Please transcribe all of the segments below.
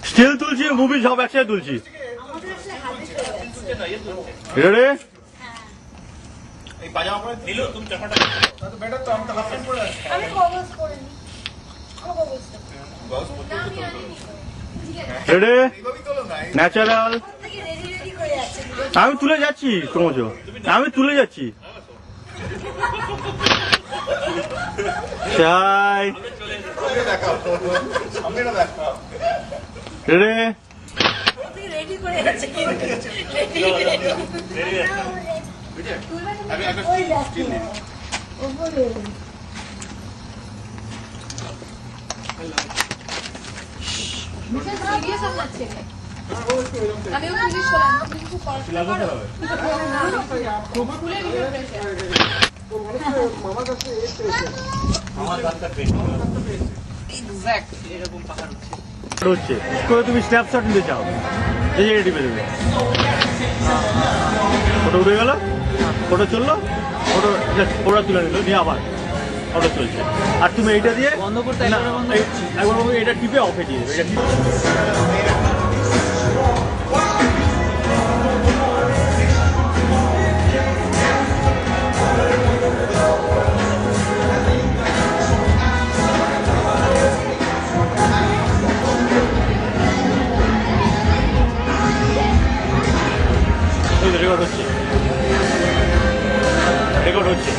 Still তুলছি, movie সব একসাথে তুলছি। রে ন্যাচারাল। আমি তুলে যাচ্ছি, ক্রমশ আমি তুলে যাচ্ছি। চাই রে হচ্ছে তুমি স্ন্যাপশট নিতে চাও, রেডি পেয়ে দেবে। ফটো উঠে গেল, ফটো চললো, ফটো তুলে নিল, নিয়ে আবার ফটো চলছে। আর তুমি এইটা দিয়ে বন্ধ করতে একবার এটা টিপে অফে দিয়ে দেবে। রেকর্ড হচ্ছে, রেকর্ড হচ্ছে।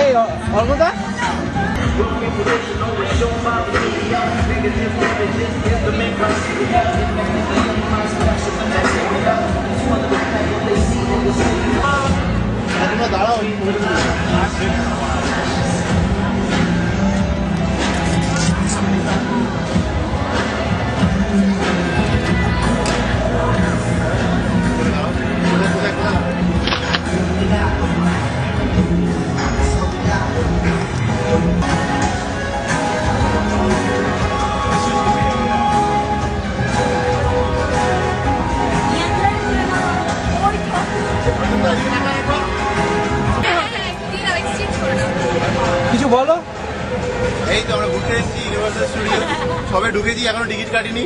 এই অর্ঘদা দাঁড়াও। কিছু বলো। এই তো আমরা ঘুরতে এসেছি ইউনিভার্সাল স্টুডিও, সবে ঢুকেছি, এখনো টিকিট কাটিনি।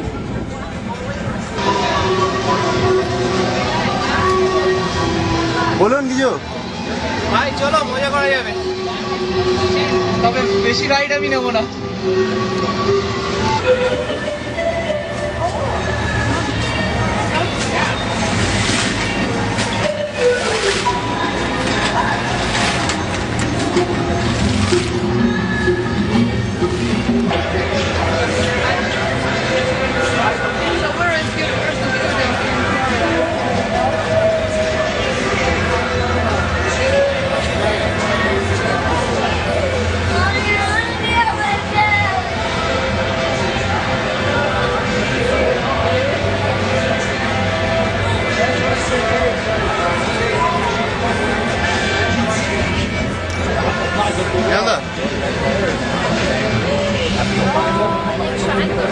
বলুন কিছু ভাই, চলো মজা করা যাবে, তবে বেশি রাইড আমি নেবো না।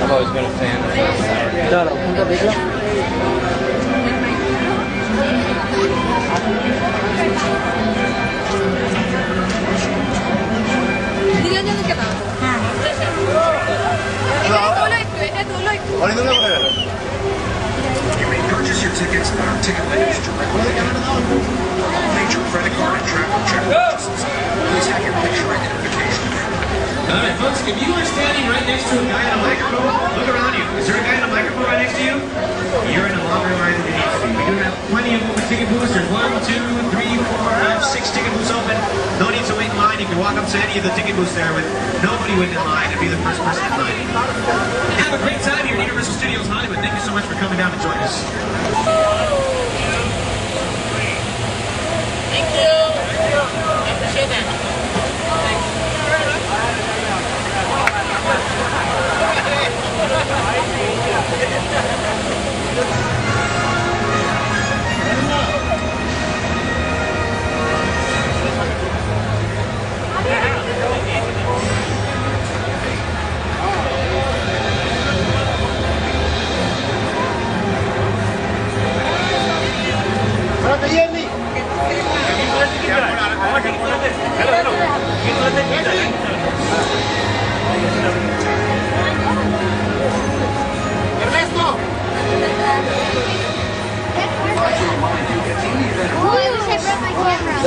I've always been a fan of দাঁড়াও, কোনটা দেখলাম? You may purchase your tickets at our ticket vendors directly. All major credit card and travel check purchases. Please have your picture identification. All right, folks, if you are standing right next to a guy in a microphone, look around you. Is there a guy in a microphone right next to you? You're in a longer line than you need to be. We do have plenty of open ticket booths. There's 1, 2, 3, 4, 5, 6 ticket booths open. No need to wait in line. You can walk up to any of the ticket booths there with nobody waiting in line and be the first person in line. Have a great time here at Universal Studios Hollywood. Thank you so much for coming down to join us. Thank you. I appreciate that.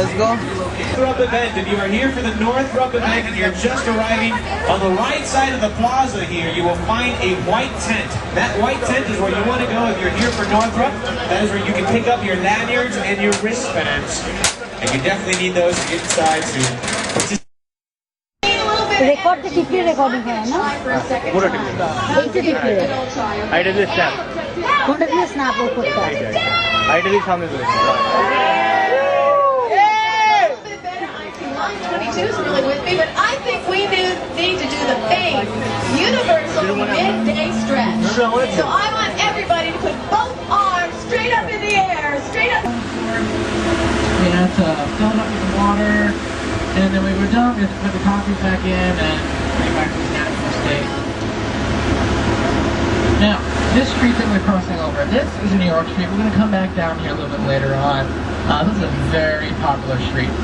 Let's go. Northrop event. If you are here for the Northrop event and you're just arriving, on the right side of the plaza here, you will find a white tent. That white tent is where you want to go if you're here for Northrop. That is where you can pick up your lanyards and your wristbands. And you definitely need those to get inside to participate. Record টিপে recording হয় না পুরো টিপে এইটা টিপে আইটা দিয়ে snap কোনটা দিয়ে স্ন্যাপ করতে হয় আইটা দিয়ে সামনে ধরে 22 is really with me, but I think we need to do the big universal midday stretch. So I want everybody to put both arms straight up in the air, straight up. We had to fill it up with the water, and then we were done, we had to put the concrete back in and bring it back to its natural state. Now, this street that we're crossing over, this is New York Street. We're going to come back down here a little bit later on. This is a very popular street.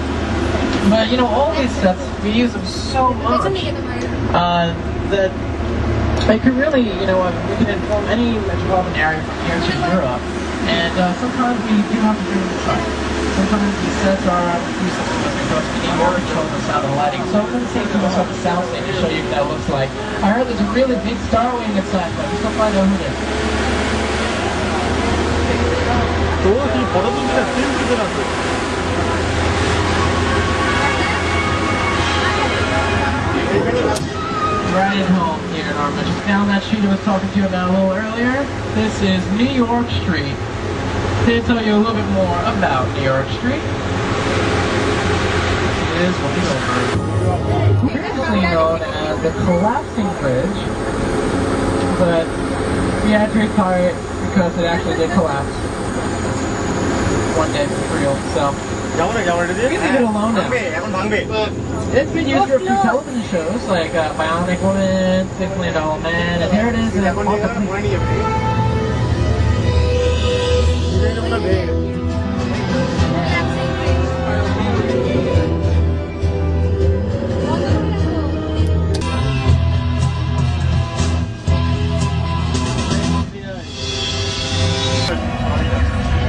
But, you know, all these sets, we use them so much that they could really, you know, we can inform any metropolitan area from here to Europe. And sometimes we do have to do it inside. Sometimes these sets are too simple because we need more control of sound and lighting. So I'm going to take you inside the sound stage to show you what that looks like. I heard there's a really big star wing inside, but let's go find out who it is. তো তুই photo তুলতে না film তুলতে না Right at home here in our mission. Down that street I was talking to you about a little earlier. This is New York Street. To tell you a little bit more about New York Street. It is one over. Previously known as the Collapsing Bridge, but we had to retire it because it actually did collapse one day for real. So যাবো না যাবো না we leave it alone now. এখন ভাঙবে It's been used for a few television shows like Bionic Woman, $6 Million Man, and here it is in এখন নিয়ে গেলে মনে নিয়ে যাবে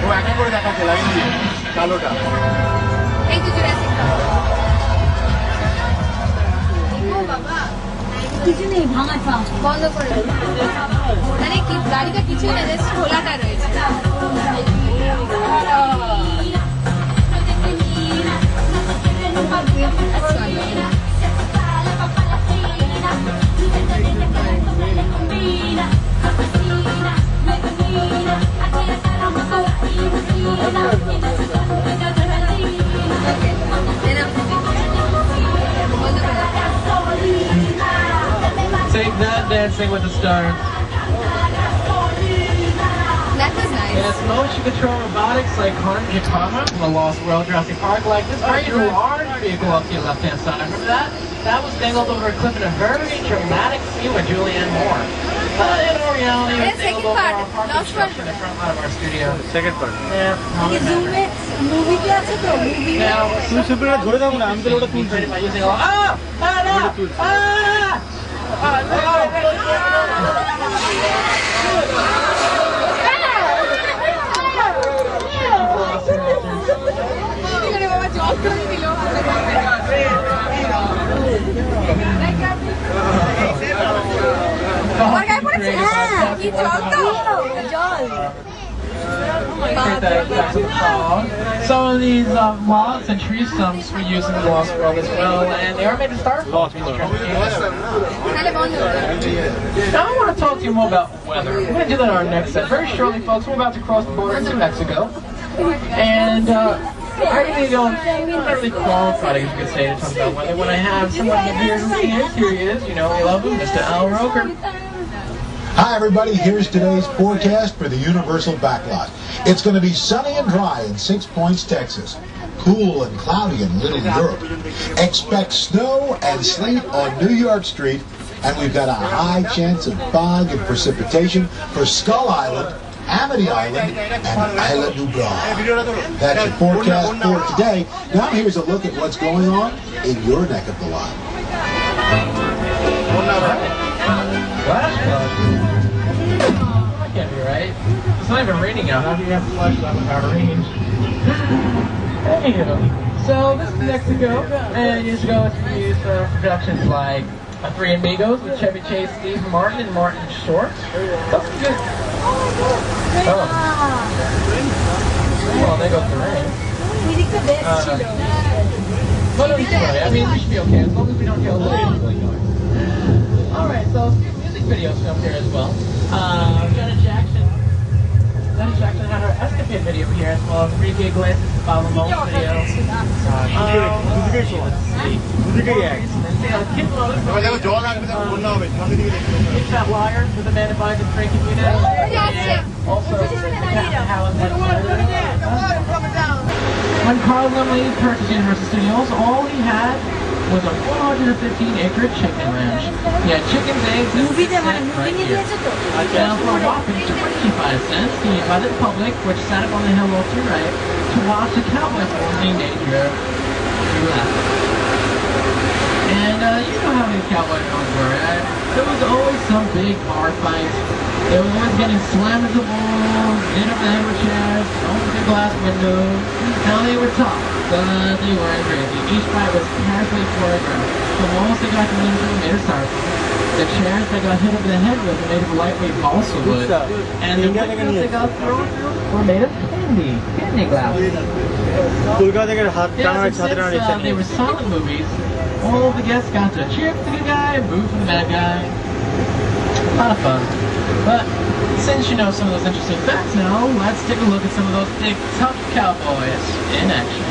ও একা করে দেখাচ্ছে লাইন দিয়ে কালোটা এই তো জুরাসিক ও বাবা কিছু নেই ভাঙা থাম বন্ধ করে দাও মানে কি গাড়িটা কিছুই না জাস্ট খোলাটা রয়েছে Take that Dancing with the Stars. That was nice. And it's motion control robotics like Carmen Gitana from the Lost World Jurassic Park, like this very large vehicle up to your left-hand side. Remember that? That was dangled over a cliff in a very dramatic scene with Julianne Moore. But in all reality, it was And dangled second over part, our parking Lost structure in the World. front line of our studio. Second part Yeah, probably better. জুমে movie কি আছে তো movie Now, তুমি সিম্পলটা ধরে থাকো না আমি তো ওটা তুলছি by using a no! বাবা জব করে দিল আমার গায়ে পড়েছে হ্যাঁ কি জল তো জল Some of these logs and tree stumps were used in the Lost World as well, and they are made of styrofoam. তাহলে বন্ধ করে Now I want to talk to you more about weather. We're going to do that in our next set. Very shortly, folks, we're about to cross the border into Mexico. And I really don't really qualified, I guess you could say, to talk about weather when I have someone here who is. Here he is, you know, we love him, Mr. Al Roker. Hi, everybody. Here's today's forecast for the Universal Backlot. It's going to be sunny and dry in 6 Points, Texas. Cool and cloudy in Little Europe. Expect snow and sleet on New York Street. And we've got a high chance of fog and precipitation for Skull Island, Amity Island, and Isla Nublar. That's your forecast for today. Now here's a look at what's going on in your neck of the line. Flash flood. That can't be right. It's not even raining out. How do you have a flash flood without range? Anywho, So this is Mexico, and years ago it's been used for productions like Three Amigos with Chevy Chase, Steve Martin, and Martin Short. That's good. Oh. Well, there goes the rain. But don't worry, I mean, we should be okay as long as we don't get a little bit going. Alright, so a few music videos filmed here as well. Janet Jackson had her Escapade video here, as well as Enrique Iglesias and Pablo Mo's video. Let's see. এবার দেখো জল রাখবে দেখো বন্যা হবে সামনে দিকে দেখো It's That Liar with the man invited to drinking unit. And also, when Carl Laemmle purchased Universal Studios, all he had was a 415-acre chicken ranch. He had chickens, eggs, and fish right here. Now, for a whopping 25 cents, he invited the public, which sat up on the hill off to your right, to watch the Cowboys in danger to your left. And you know how these cowboy films were, right? There was always some big bar fight. They were always getting slammed into the walls, hit up the head with chairs, thrown through glass windows. Now they were tough, but they weren't crazy. Each fight was carefully choreographed. The walls they got to into were made of styrofoam. The chairs they got hit over the head with were made of lightweight balsa wood. And the windows they got thrown through were made of candy glass. Yes, since they were silent movies, all of the guests got to cheer for the good guy, boo for the bad guy. A lot of fun. But since you know some of those interesting facts now, let's take a look at some of those big, tough cowboys in action.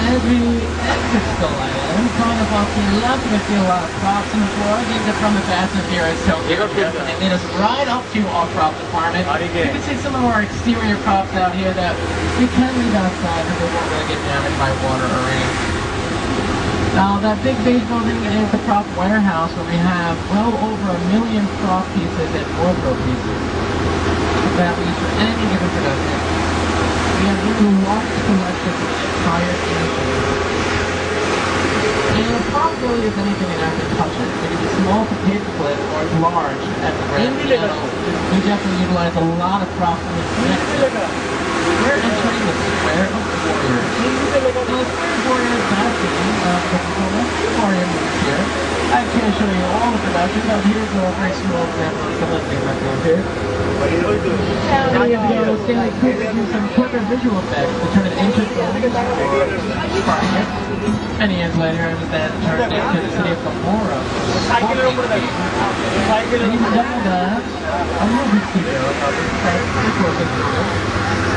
As we exit Skull Island, coming up off the left, we see a lot of props on the floor. These are from the Fast and Furious Tokyo. They lead us right up to our prop department. You can see some of our exterior props out here that we can leave outside because they won't really get damaged by water or rain. Now that big beige building is the prop warehouse where we have well over 1 million prop pieces and wardrobe pieces that we use for any given production. We have really large collections of the entire industry. And the prop really is anything that actually touches. It can be small to paperclip or large at the red channel. We definitely utilize a lot of props in this next step. We're entering the Square of Warriors. Now the Square of Warriors is not a theme of Coca-Cola Warrior movies here. I can't show you all the production, but here's a very small example of some of the things I'm doing here. Now we have to go to Stanley Kubrick and some clever visual effects to turn it into Spartacus. Many years later, it was then turned into the city of Gomorrah. And he doubled a movie studio of this type of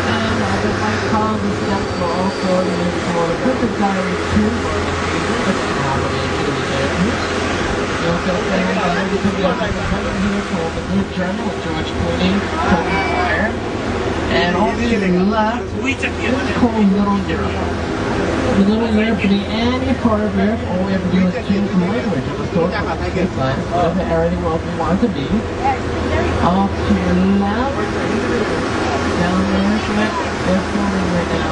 and the White Columns and steps were also used for the Princess Diaries 2, which is now the Italy characters. We also have a diary to be on the cover here called The Good Journal with George Clooney, Tony Fire. And also to the left, it's called Little Europe. The Little Europe for the any part of Europe, all we have to do is change the language of the store for the signs, whatever area of the world we want it to be. Off to the left, down there, they're filming right now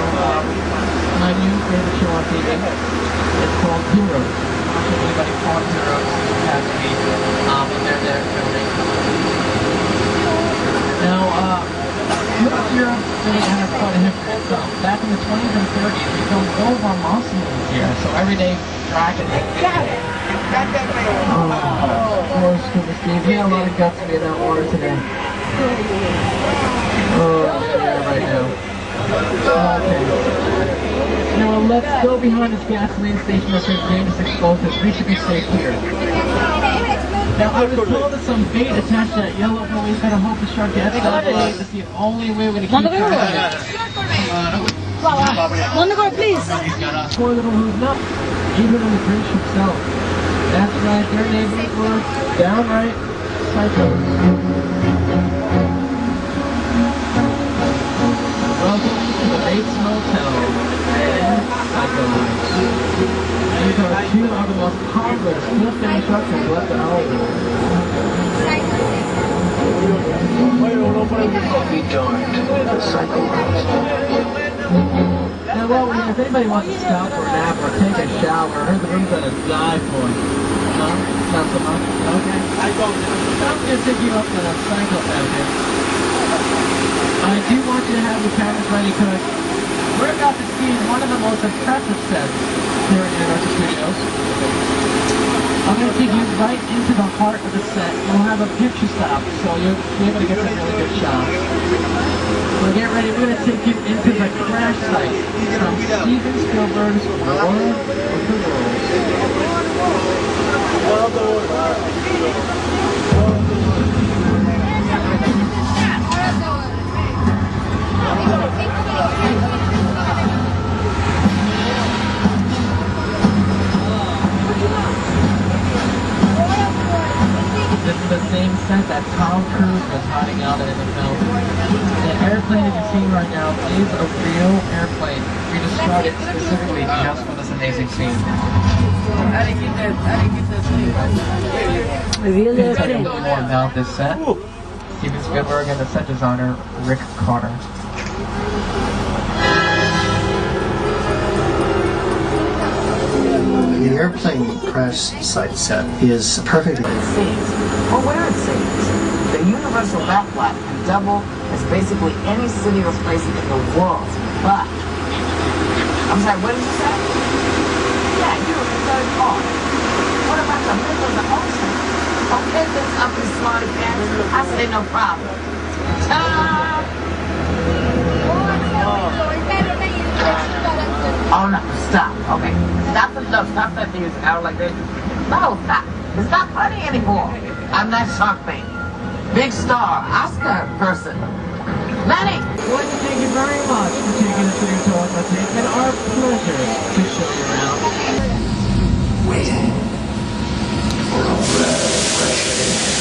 my new favorite show on TV. It's called Heroes. I'm not sure if anybody called Heroes has to be, but they're there filming. Now, Heroes Europe, they have quite a history itself. Back in the 20s and 30s, we filmed all of our monster movies here, so everyday dragon. Poor Scuba Steve, he had a lot of guts to be in that water today. Oh, yeah, right now. Okay. Now let's go behind this gasoline station that says dangerous explosives. We should be safe here. Now I was told that some bait attached to that yellow police had a hope to shark gets that bait. That's the only way we're going to keep track of it. Please. Poor little who's not even on the bridge himself. That's right, their neighbors were downright psychos. Welcome to the Bates Motel and Psycho Life. because two of the most popular still-standing structures left the Alamo. Be darned, the cycle runs. Now, well, if anybody wants to stop for a nap or take a shower, I heard the room's gonna die for you. No? Not so much? Okay. I'm gonna take you up to the cycle out here. I do want you to have your cameras ready because we're about to see one of the most impressive sets here at Universal Studios. I'm going to take you right into the heart of the set. We'll have a picture stop, so you'll be able to get some really good shots. So get ready, we're going to take you into the crash site from Steven Spielberg's War of the This is the same set that Tom Cruise was hiding out in the film. The airplane that you're seeing right now is a real airplane. We described it specifically just for this amazing scene. Real Can you tell me airplane. more about this set? Steven Spielberg and the set designer Rick Carter. The airplane crash site set is perfect. Scenes, or where it scenes. The universal backlot can double as basically any city or place in the world. But, I'm sorry, what did you say? Yeah, you're in the third part. What about the middle of the ocean? Okay, then up in smarty pants. I say no problem. Ta-da! Oh no, stop. Okay. Stop the stuff. Stop that music. I was like this. No, stop. It's not funny anymore. I'm not Shark Bait. Big star, Oscar person. Lenny! I'd like to thank you very much for taking us to your tour. It's been our pleasure to show you around. Waiting for a breath of fresh air.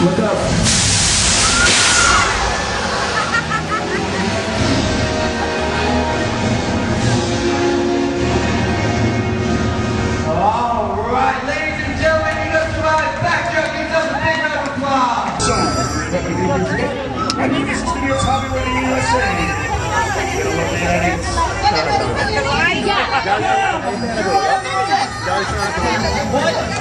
Look up. Alright, ladies and gentlemen, you just survived Back Junkies. That's a big round of applause. So, at Universal Studios Hollywood in USA. Get a look at the audience.